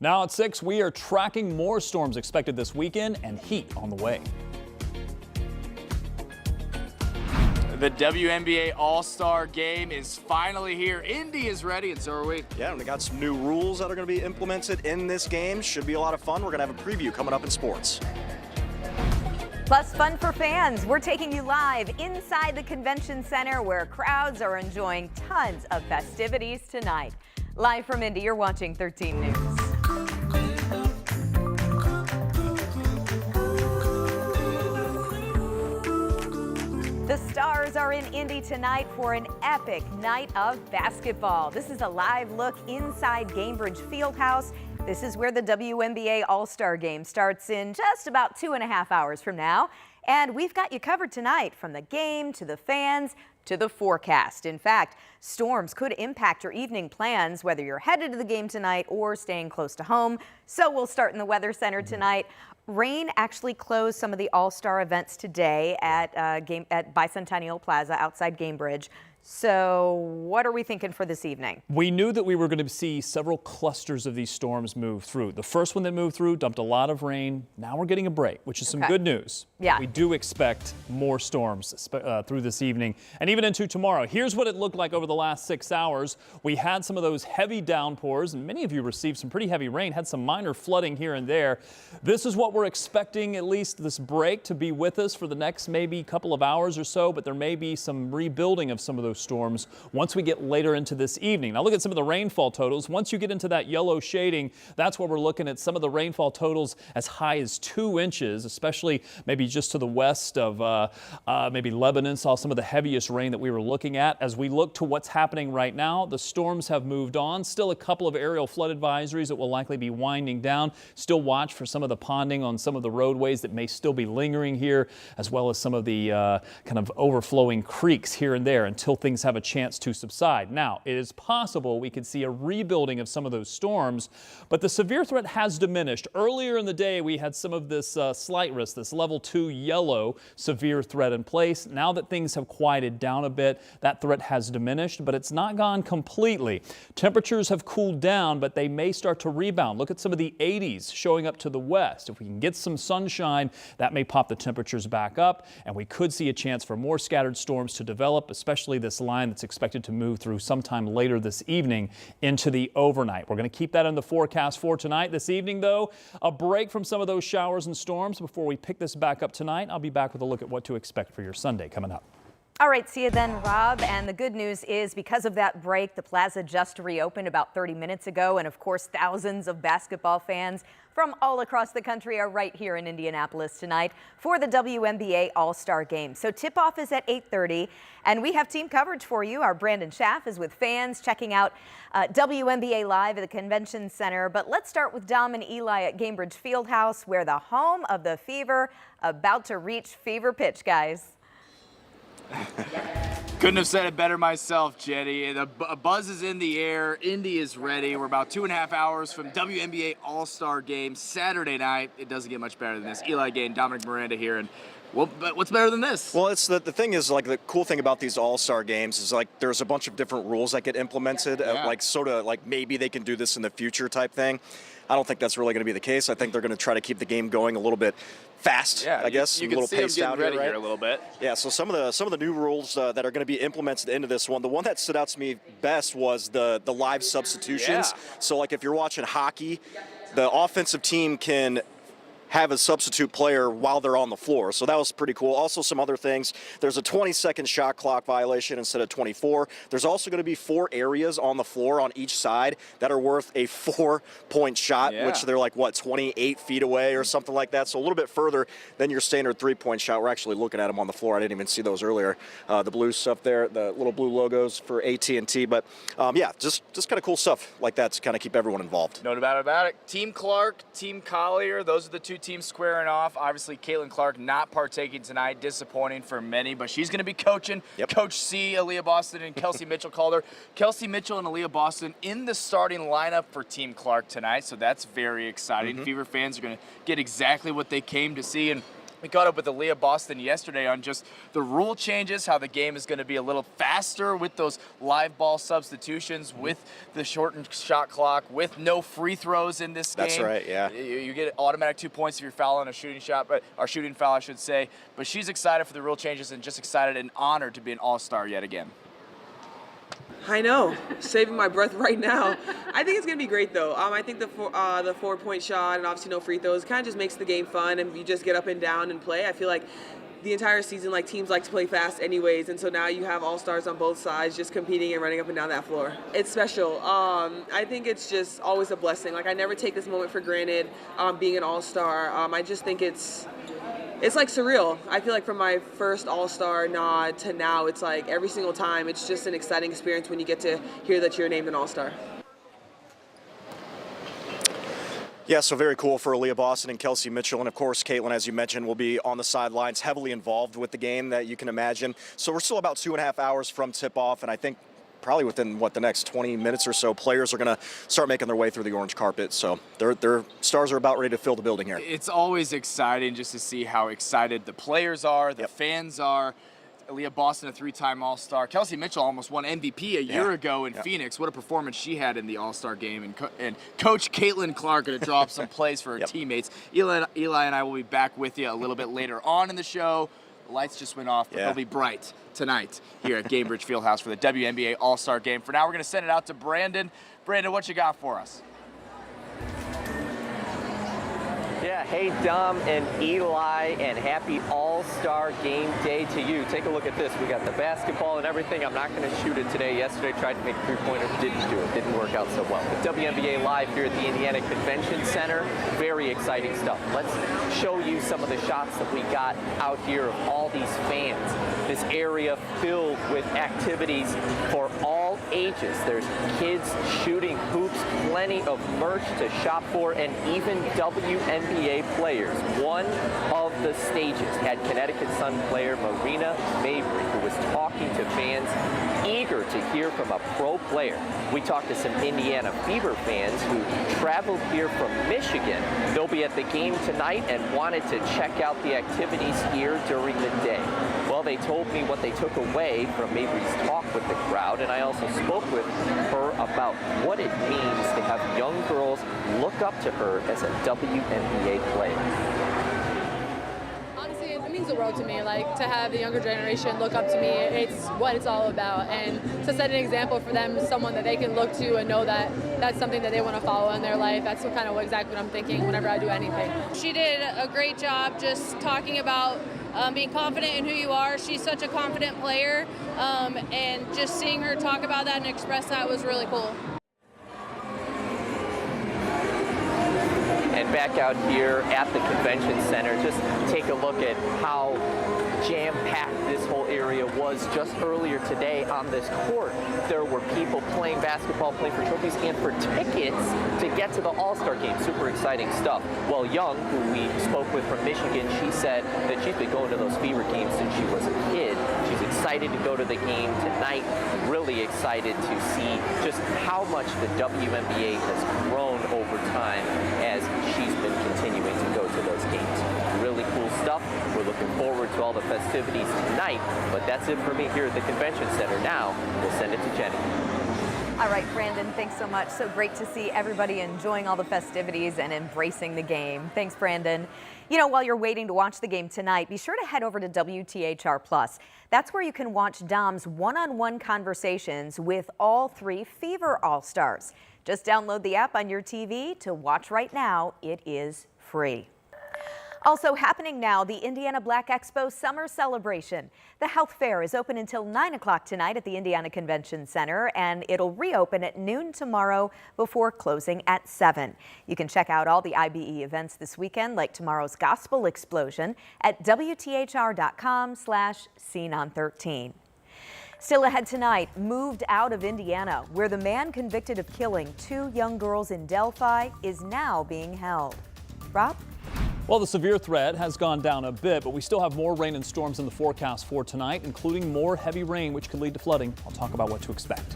Now at 6, we are tracking more storms expected this weekend and heat on the way. The WNBA All-Star Game is finally here. Indy is ready, and so are we. Yeah, and we got some new rules that are going to be implemented in this game. Should be a lot of fun. We're going to have a preview coming up in sports. Plus fun for fans. We're taking you live inside the convention center where crowds are enjoying tons of festivities tonight. Live from Indy, you're watching 13 News. The Stars are in Indy tonight for an epic night of basketball. This is a live look inside Gainbridge Fieldhouse. This is where the WNBA All-Star Game starts in just about 2.5 hours from now. And we've got you covered tonight, from the game to the fans to the forecast. In fact, storms could impact your evening plans, whether you're headed to the game tonight or staying close to home. So we'll start in the Weather Center tonight. Rain actually closed some of the All-Star events today at Bicentennial Plaza outside Gainbridge. So what are we thinking for this evening? We knew that we were going to see several clusters of these storms move through. The first one that moved through dumped a lot of rain. Now we're getting a break, which is some good news. Yeah. We do expect more storms through this evening and even into tomorrow. Here's what it looked like over the last 6 hours. We had some of those heavy downpours, and many of you received some pretty heavy rain, had some minor flooding here and there. This is what we're expecting, at least this break, to be with us for the next maybe couple of hours or so, but there may be some rebuilding of some of those storms once we get later into this evening. Now look at some of the rainfall totals. Once you get into that yellow shading, that's where we're looking at some of the rainfall totals as high as 2 inches, especially maybe just to the west of maybe Lebanon. Saw some of the heaviest rain that we were looking at. As we look to what's happening right now, the storms have moved on. Still a couple of aerial flood advisories that will likely be winding down. Still watch for some of the ponding on some of the roadways that may still be lingering here, as well as some of the kind of overflowing creeks here and there until things have a chance to subside. Now, it is possible we could see a rebuilding of some of those storms, but the severe threat has diminished. Earlier in the day, we had some of this slight risk, this level 2 yellow severe threat in place. Now that things have quieted down a bit, that threat has diminished, but it's not gone completely. Temperatures have cooled down, but they may start to rebound. Look at some of the 80s showing up to the west. If we can get some sunshine, that may pop the temperatures back up, and we could see a chance for more scattered storms to develop, especially this line that's expected to move through sometime later this evening into the overnight. We're going to keep that in the forecast for tonight. This evening, though, a break from some of those showers and storms before we pick this back up tonight. I'll be back with a look at what to expect for your Sunday coming up. All right, see you then, Rob. And the good news is, because of that break, the plaza just reopened about 30 minutes ago. And of course, thousands of basketball fans from all across the country are right here in Indianapolis tonight for the WNBA All-Star Game. So tip-off is at 8:30, and we have team coverage for you. Our Brandon Schaff is with fans checking out WNBA Live at the Convention Center. But let's start with Dom and Eli at Gainbridge Fieldhouse, where the home of the Fever about to reach fever pitch, guys. Couldn't have said it better myself, Jenny. The buzz is in the air. Indy is ready. We're about 2.5 hours from WNBA All-Star Game Saturday night. It doesn't get much better than this. Eli Gay and Dominic Miranda here, and well, but what's better than this? Well, it's the thing is, like, the cool thing about these All-Star games is, like, there's a bunch of different rules that get implemented, like sort of like maybe they can do this in the future type thing. I don't think that's really going to be the case. I think they're going to try to keep the game going a little bit fast, I guess. You a can little see them paced getting out ready here, right? here a little bit. Yeah, so some of the new rules that are going to be implemented into this one, the one that stood out to me best was the live substitutions. So, like, if you're watching hockey, the offensive team can have a substitute player while they're on the floor. So that was pretty cool. Also, some other things. There's a 20-second shot clock violation instead of 24. There's also going to be 4 areas on the floor on each side that are worth a 4-point shot, which they're like, what, 28 feet away or something like that. So a little bit further than your standard 3-point shot. We're actually looking at them on the floor. I didn't even see those earlier. The blue stuff there, the little blue logos for AT&T. But yeah, just kind of cool stuff like that to kind of keep everyone involved. No doubt about it. Team Clark, Team Collier, those are the two teams squaring off. Obviously, Caitlin Clark not partaking tonight. Disappointing for many, but she's going to be coaching. Coach C, Aaliyah Boston, and Kelsey Mitchell called her. Kelsey Mitchell and Aaliyah Boston in the starting lineup for Team Clark tonight, so that's very exciting. Fever fans are going to get exactly what they came to see. And We caught up with Aaliyah Boston yesterday on just the rule changes, how the game is going to be a little faster with those live ball substitutions, with the shortened shot clock, with no free throws in this game. That's right, yeah. You get automatic 2 points if you're fouling a shooting shot, or shooting foul, I should say. But she's excited for the rule changes and just excited and honored to be an All-Star yet again. I know, saving my breath right now. I think it's gonna be great though. I think the 4-point shot and obviously no free throws kind of just makes the game fun, and you just get up and down and play. I feel like the entire season, like, teams like to play fast anyways, and so now you have all-stars on both sides just competing and running up and down that floor. It's special. I think it's just always a blessing. Like, I never take this moment for granted, being an all-star. I just think it's like surreal. I feel like from my first All-Star nod to now, it's like every single time, it's just an exciting experience when you get to hear that you're named an All-Star. Yeah, so very cool for Aaliyah Boston and Kelsey Mitchell. And of course, Caitlin, as you mentioned, will be on the sidelines, heavily involved with the game, that you can imagine. So we're still about 2.5 hours from tip-off, and I think probably within, the next 20 minutes or so, players are going to start making their way through the orange carpet. So their stars are about ready to fill the building here. It's always exciting just to see how excited the players are, the fans are. Aaliyah Boston, a 3-time All-Star. Kelsey Mitchell almost won MVP a year ago in Phoenix. What a performance she had in the All-Star game. And Coach Caitlin Clark going to draw up some plays for her teammates. Eli and I will be back with you a little bit later on in the show. The lights just went off, but they'll be bright tonight here at Gamebridge Fieldhouse for the WNBA All-Star Game. For now, we're going to send it out to Brandon. Brandon, what you got for us? Yeah, hey Dom and Eli, and happy All-Star Game Day to you. Take a look at this. We got the basketball and everything. I'm not going to shoot it today. Yesterday tried to make a three-pointer, didn't do it. Didn't work out so well. But WNBA Live here at the Indiana Convention Center. Very exciting stuff. Let's show you some of the shots that we got out here of all these fans. This area filled with activities for all ages. There's kids shooting hoops, plenty of merch to shop for, and even WNBA players. One of the stages had Connecticut Sun player Marina Mabry, who was talking to fans, eager to hear from a pro player. We talked to some Indiana Fever fans who traveled here from Michigan. They'll be at the game tonight and wanted to check out the activities here during the day. Well, they told me what they took away from Mabry's talk with the crowd, and I also spoke with her about what it means to have young girls look up to her as a WNBA player. Honestly, it means the world to me. Like, to have the younger generation look up to me, it's what it's all about. And to set an example for them, someone that they can look to and know that that's something that they want to follow in their life. That's exactly what I'm thinking whenever I do anything. She did a great job just talking about being confident in who you are. She's such a confident player, and just seeing her talk about that and express that was really cool. And back out here at the convention center, just take a look at how jam-packed this whole area was just earlier today on this court. There were people playing basketball, playing for trophies, and for tickets to get to the All-Star Game. Super exciting stuff. Well, Young, who we spoke with from Michigan, she said that she's been going to those Fever games since she was a kid. She's excited to go to the game tonight, really excited to see just how much the WNBA has grown over time as she's been continuing to go to those games. Really cool stuff. We're looking forward to all the festivities tonight, but that's it for me here at the Convention Center. Now, we'll send it to Jenny. All right, Brandon, thanks so much. So great to see everybody enjoying all the festivities and embracing the game. Thanks, Brandon. You know, while you're waiting to watch the game tonight, be sure to head over to WTHR+. That's where you can watch Dom's one-on-one conversations with all 3 Fever All-Stars. Just download the app on your TV to watch right now. It is free. Also happening now, the Indiana Black Expo Summer Celebration. The health fair is open until 9 o'clock tonight at the Indiana Convention Center, and it'll reopen at noon tomorrow before closing at 7. You can check out all the IBE events this weekend, like tomorrow's Gospel Explosion, at WTHR.com/SceneOn13. Still ahead tonight, moved out of Indiana, where the man convicted of killing 2 young girls in Delphi is now being held. Rob? Well, the severe threat has gone down a bit, but we still have more rain and storms in the forecast for tonight, including more heavy rain, which could lead to flooding. I'll talk about what to expect.